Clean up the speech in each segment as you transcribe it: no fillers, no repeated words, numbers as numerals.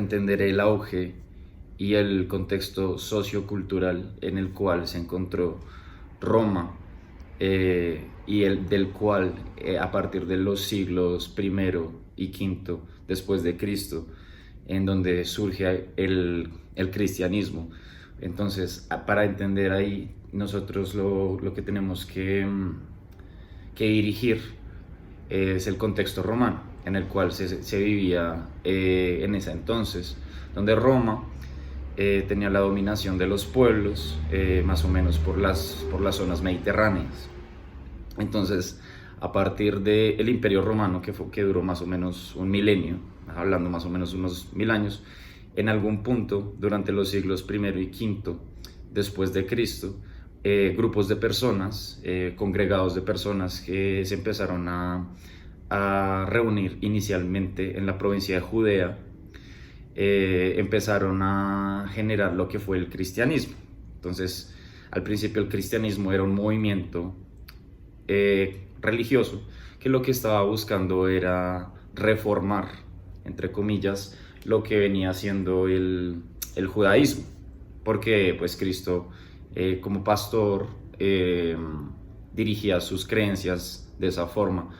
entender el auge y el contexto sociocultural en el cual se encontró Roma, del cual a partir de los siglos primero y quinto después de Cristo, en donde surge el cristianismo. Entonces, para entender ahí, nosotros lo que tenemos que dirigir es el contexto romano, en el cual se vivía en ese entonces, donde Roma tenía la dominación de los pueblos, más o menos por las zonas mediterráneas. Entonces, a partir del Imperio Romano, que duró más o menos un milenio, hablando más o menos unos 1000 años, en algún punto, durante los siglos primero y quinto después de Cristo, grupos de personas, congregados de personas que se empezaron a reunir inicialmente en la provincia de Judea, empezaron a generar lo que fue el cristianismo. Entonces, al principio el cristianismo era un movimiento religioso que lo que estaba buscando era reformar, entre comillas, lo que venía siendo el judaísmo, porque pues Cristo como pastor dirigía sus creencias de esa forma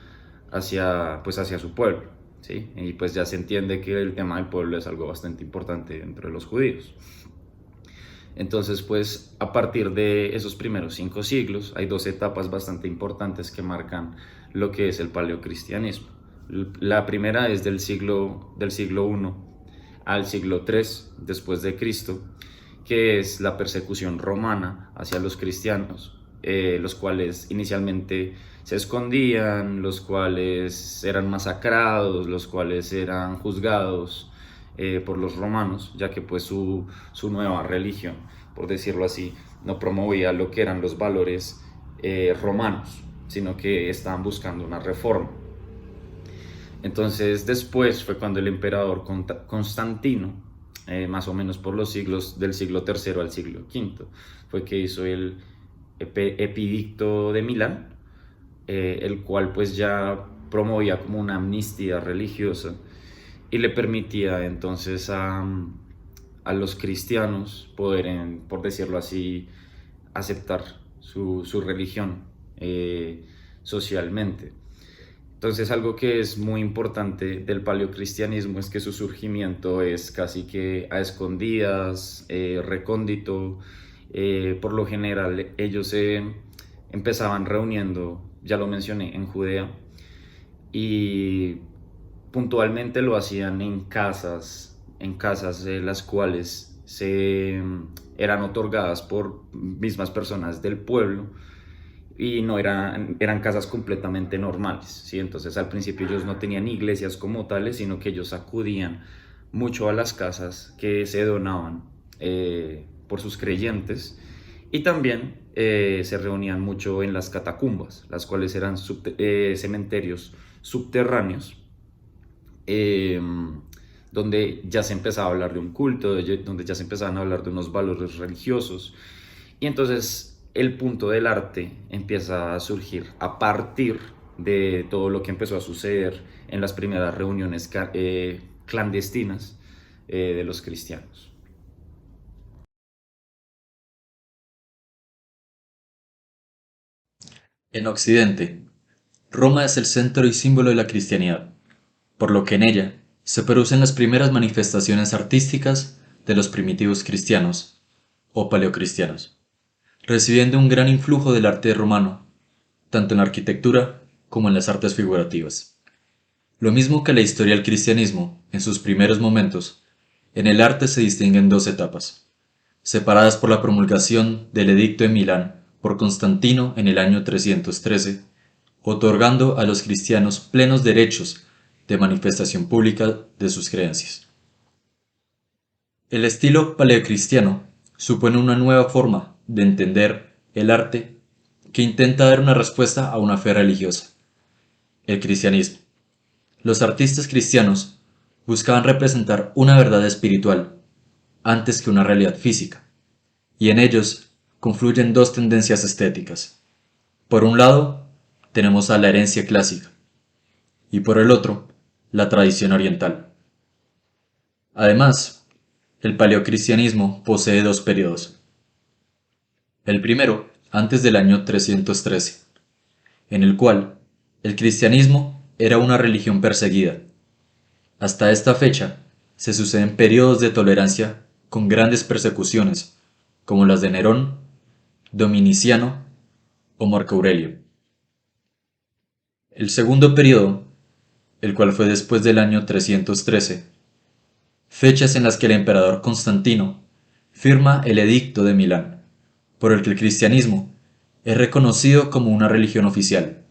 hacia su pueblo, ¿sí? Y pues ya se entiende que el tema del pueblo es algo bastante importante dentro de los judíos. Entonces, pues a partir de esos primeros 5 siglos hay dos etapas bastante importantes que marcan lo que es el paleocristianismo. La primera es del siglo I al siglo III después de Cristo, que es la persecución romana hacia los cristianos, los cuales inicialmente se escondían, los cuales eran masacrados, los cuales eran juzgados por los romanos, ya que pues su nueva religión, por decirlo así, no promovía lo que eran los valores romanos, sino que estaban buscando una reforma. Entonces después fue cuando el emperador Constantino, más o menos por los siglos del siglo III al siglo V, fue que hizo el Epidicto de Milán, el cual pues ya promovía como una amnistía religiosa y le permitía entonces a los cristianos poder, por decirlo así, aceptar su religión socialmente. Entonces, algo que es muy importante del paleocristianismo es que su surgimiento es casi que a escondidas, recóndito. Por lo general, ellos se empezaban reuniendo, ya lo mencioné, en Judea, y puntualmente lo hacían en casas las cuales eran otorgadas por mismas personas del pueblo y no eran casas completamente normales, ¿sí? Entonces al principio ellos no tenían iglesias como tales, sino que ellos acudían mucho a las casas que se donaban por sus creyentes, y también se reunían mucho en las catacumbas, las cuales eran cementerios subterráneos, eh, donde ya se empezaba a hablar de un culto, donde ya se empezaban a hablar de unos valores religiosos. Y entonces el punto del arte empieza a surgir a partir de todo lo que empezó a suceder en las primeras reuniones clandestinas de los cristianos. En Occidente, Roma es el centro y símbolo de la cristianidad, por lo que en ella se producen las primeras manifestaciones artísticas de los primitivos cristianos, o paleocristianos, recibiendo un gran influjo del arte romano, tanto en la arquitectura como en las artes figurativas. Lo mismo que la historia del cristianismo, en sus primeros momentos, en el arte se distinguen dos etapas, separadas por la promulgación del Edicto de Milán por Constantino en el año 313, otorgando a los cristianos plenos derechos de manifestación pública de sus creencias. El estilo paleocristiano supone una nueva forma de entender el arte que intenta dar una respuesta a una fe religiosa, el cristianismo. Los artistas cristianos buscaban representar una verdad espiritual antes que una realidad física, y en ellos confluyen dos tendencias estéticas. Por un lado, tenemos a la herencia clásica, y por el otro, la tradición oriental. Además, el paleocristianismo posee dos periodos. El primero, antes del año 313, en el cual el cristianismo era una religión perseguida. Hasta esta fecha se suceden periodos de tolerancia con grandes persecuciones, como las de Nerón, Dominiciano o Marco Aurelio. El segundo periodo, el cual fue después del año 313, fechas en las que el emperador Constantino firma el Edicto de Milán, por el que el cristianismo es reconocido como una religión oficial.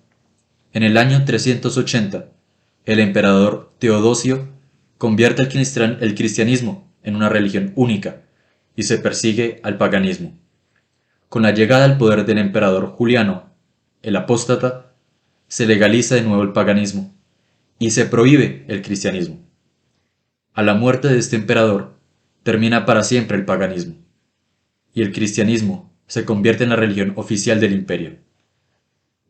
En el año 380, el emperador Teodosio convierte el cristianismo en una religión única y se persigue al paganismo. Con la llegada al poder del emperador Juliano, el apóstata, se legaliza de nuevo el paganismo y se prohíbe el cristianismo. A la muerte de este emperador, termina para siempre el paganismo, y el cristianismo se convierte en la religión oficial del imperio.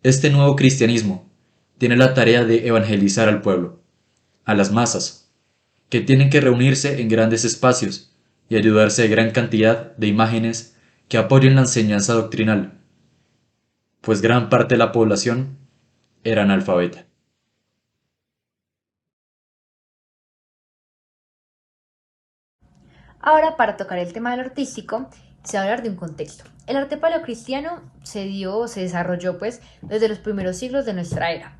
Este nuevo cristianismo tiene la tarea de evangelizar al pueblo, a las masas, que tienen que reunirse en grandes espacios y ayudarse de gran cantidad de imágenes que apoyen la enseñanza doctrinal, pues gran parte de la población era analfabeta. Ahora, para tocar el tema del artístico, se va a hablar de un contexto. El arte paleocristiano se desarrolló pues desde los primeros siglos de nuestra era,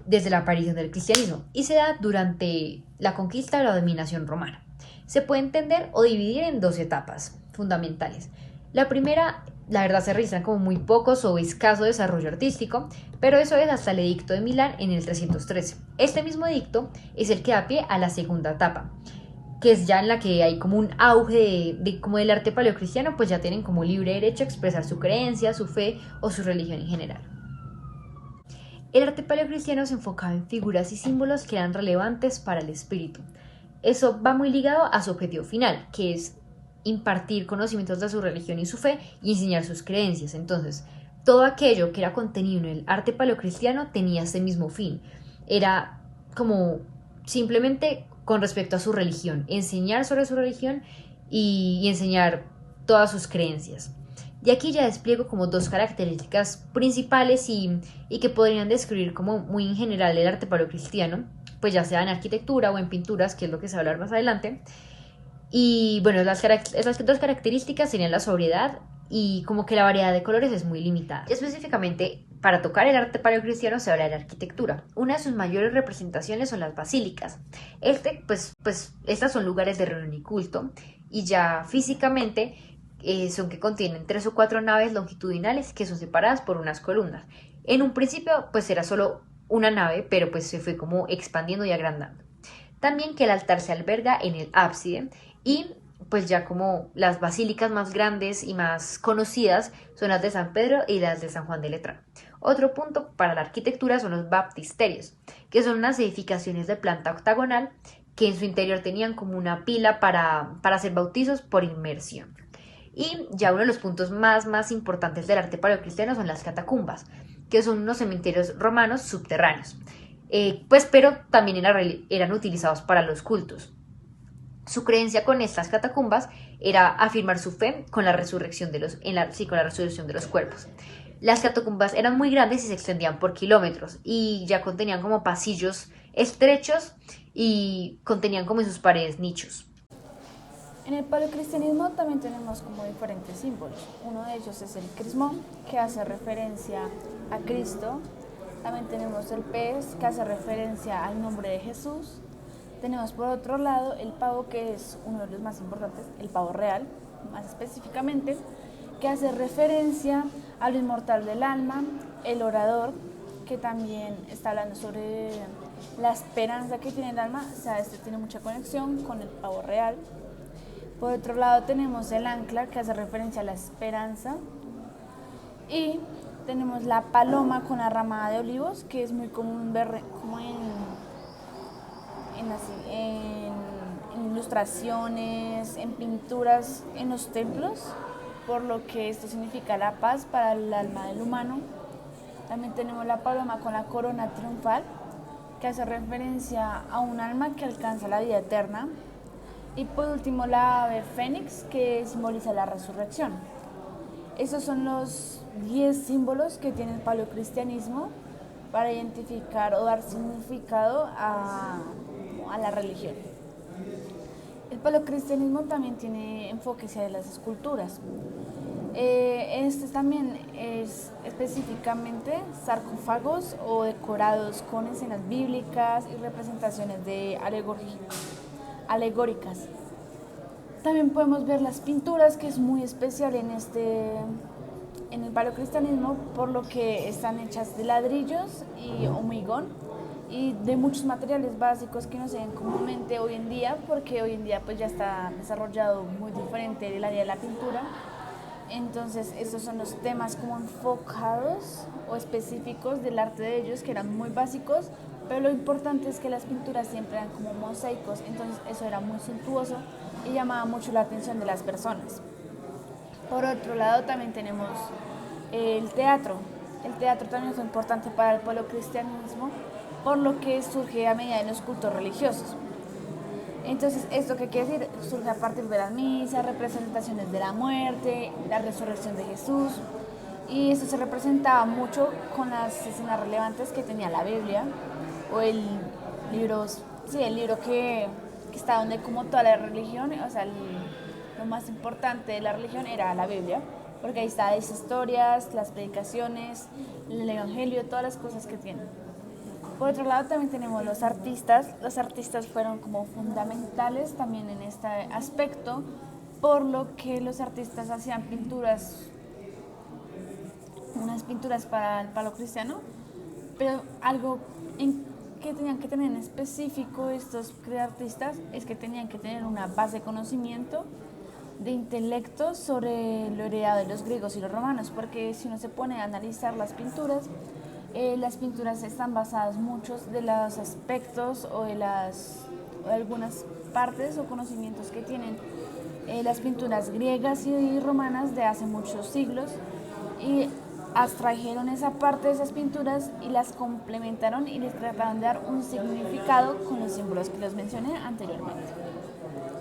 desde la aparición del cristianismo, y se da durante la conquista o la dominación romana. Se puede entender o dividir en dos etapas fundamentales. La primera, la verdad, se registran como muy pocos o escaso desarrollo artístico, pero eso es hasta el Edicto de Milán en el 313. Este mismo edicto es el que da pie a la segunda etapa, que es ya en la que hay como un auge como del arte paleocristiano, pues ya tienen como libre derecho a expresar su creencia, su fe o su religión en general. El arte paleocristiano se enfocaba en figuras y símbolos que eran relevantes para el espíritu. Eso va muy ligado a su objetivo final, que es impartir conocimientos de su religión y su fe y enseñar sus creencias. Entonces, todo aquello que era contenido en el arte paleocristiano tenía ese mismo fin. Era como simplemente con respecto a su religión, enseñar sobre su religión y enseñar todas sus creencias. Y aquí ya despliego como dos características principales y que podrían describir como muy en general el arte paleocristiano, pues ya sea en arquitectura o en pinturas, que es lo que se va a hablar más adelante. Y bueno, esas dos características serían la sobriedad y como que la variedad de colores es muy limitada. Específicamente, para tocar el arte paleocristiano se habla de la arquitectura. Una de sus mayores representaciones son las basílicas. Estas son lugares de reunión y culto, y ya físicamente son que contienen 3 o 4 naves longitudinales que son separadas por unas columnas. En un principio pues era solo una nave, pero pues se fue como expandiendo y agrandando. También que el altar se alberga en el ábside, y pues ya como las basílicas más grandes y más conocidas son las de San Pedro y las de San Juan de Letrán. Otro punto para la arquitectura son los baptisterios, que son unas edificaciones de planta octagonal que en su interior tenían como una pila para hacer bautizos por inmersión. Y ya uno de los puntos más importantes del arte paleocristiano son las catacumbas, que son unos cementerios romanos subterráneos, pero también eran utilizados para los cultos. Su creencia con estas catacumbas era afirmar su fe con la resurrección con la resurrección de los cuerpos. Las catacumbas eran muy grandes y se extendían por kilómetros, y ya contenían como pasillos estrechos y contenían como en sus paredes nichos. En el paleocristianismo también tenemos como diferentes símbolos. Uno de ellos es el crismón, que hace referencia a Cristo. También tenemos el pez, que hace referencia al nombre de Jesús. Tenemos por otro lado el pavo, que es uno de los más importantes, el pavo real, más específicamente, que hace referencia a lo inmortal del alma. El orador, que también está hablando sobre la esperanza que tiene el alma, o sea, este tiene mucha conexión con el pavo real. Por otro lado tenemos el ancla, que hace referencia a la esperanza, y tenemos la paloma con la ramada de olivos, que es muy común ver como en ilustraciones, en pinturas en los templos, por lo que esto significa la paz para el alma del humano. También tenemos la paloma con la corona triunfal, que hace referencia a un alma que alcanza la vida eterna. Y por último la ave fénix, que simboliza la resurrección. Esos son los 10 símbolos que tiene el paleocristianismo para identificar o dar significado a la religión. El paleocristianismo también tiene enfoque hacia las esculturas. Este también es específicamente sarcófagos o decorados con escenas bíblicas y representaciones de alegóricas. También podemos ver las pinturas, que es muy especial en el paleocristianismo, por lo que están hechas de ladrillos y hormigón y de muchos materiales básicos que no se ven comúnmente hoy en día, porque hoy en día pues ya está desarrollado muy diferente el área de la pintura. Entonces estos son los temas como enfocados o específicos del arte de ellos, que eran muy básicos, pero lo importante es que las pinturas siempre eran como mosaicos, entonces eso era muy suntuoso y llamaba mucho la atención de las personas. Por otro lado también tenemos el teatro. El teatro también fue importante para el paleocristianismo, por lo que surge a medida de los cultos religiosos. Entonces, ¿esto qué quiere decir? Surge a partir de las misas, representaciones de la muerte, la resurrección de Jesús, y eso se representaba mucho con las escenas relevantes que tenía la Biblia, o el libro que está donde como toda la religión, o sea, lo más importante de la religión era la Biblia, porque ahí está las historias, las predicaciones, el evangelio, todas las cosas que tienen. Por otro lado también tenemos los artistas. Los artistas fueron como fundamentales también en este aspecto, por lo que los artistas hacían unas pinturas para el paleocristiano, pero algo que tenían que tener en específico estos artistas es que tenían que tener una base de conocimiento, de intelecto sobre lo heredado de los griegos y los romanos, porque si uno se pone a analizar las pinturas están basadas muchos de los aspectos o de algunas partes o conocimientos que tienen las pinturas griegas y romanas de hace muchos siglos, y abstrajeron esa parte de esas pinturas y las complementaron y les trataron de dar un significado con los símbolos que les mencioné anteriormente.